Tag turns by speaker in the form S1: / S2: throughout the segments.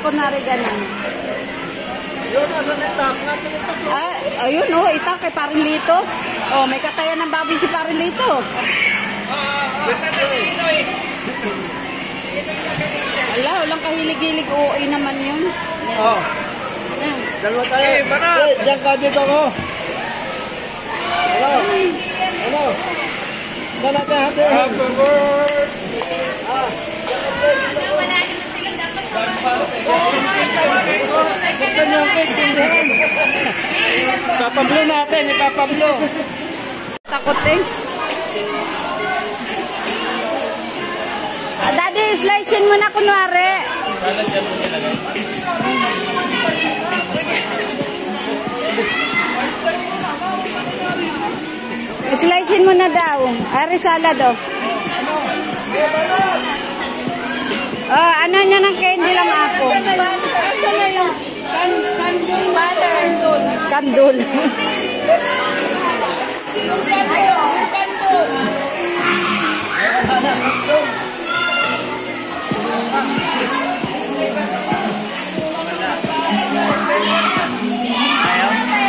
S1: kunwari ganun.
S2: Yun, nasa itak.
S1: Ayun, oh, itak kay Paring Lito. Oh, may katayan ng baboy si Paring Lito.
S3: Basta na si Inoy.
S1: Wala, walang kahilig-hilig. OA naman yun.
S2: Oh.
S1: Yan.
S2: Dalawa tayo.
S3: Eh, Banat.
S2: Diyan ka dito ko. Hello. Hello. Sana ka hati.
S3: Happy birthday.
S2: Buksan yung cake. Sindihan.
S3: Ipapablo natin, ipapablo.
S1: Takot eh. Daddy, slicein mo na kunwari. Slicein mo na daw. Ari salad oh. Oh, ano niya ng candy lang ako.
S4: Asa na yung kandul butter?
S1: Kandul.
S4: Kandul.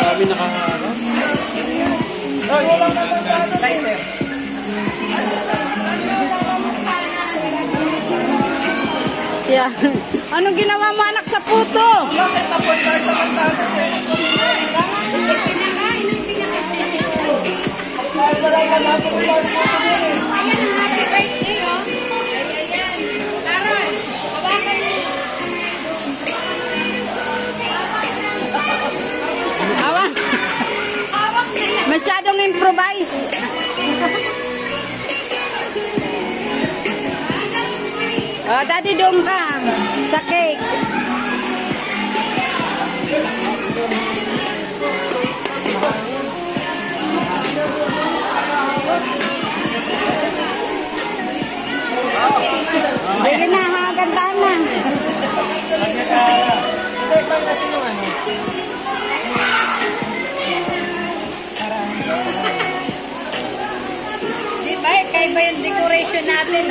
S3: Sabi nakakaraw.
S2: Walang naman sa ano.
S1: Siya. Anong ginawa mo anak sa puto?
S2: Bakit tapon tayo sa Mansanas eh? Wala ka na po kung
S1: Awa. Masyadong improvise. Oh, daddy dong ka sa cake. Sige na, ha, ganda na.
S4: Di ba? Kaya ba yung decoration natin?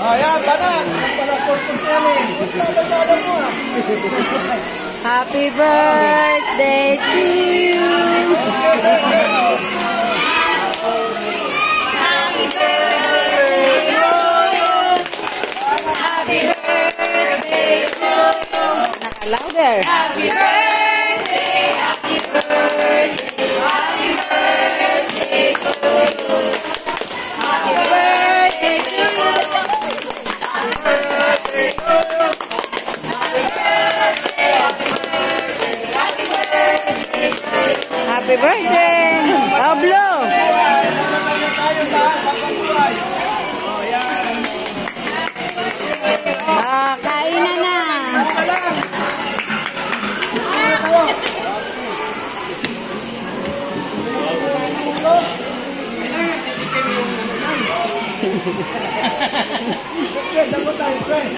S2: Ayan, Banat. Pala portos yan eh. Lalo mo ah.
S1: Happy birthday to you.
S4: Happy birthday to you. Happy birthday to you.
S1: Louder.
S4: Happy birthday, happy birthday, happy birthday to you. Happy birthday to you. Happy birthday to you. Happy birthday, happy birthday, happy birthday to you.
S1: Happy birthday. Oh, blow. Ah, kainan na.
S2: Dapat tayo, friend.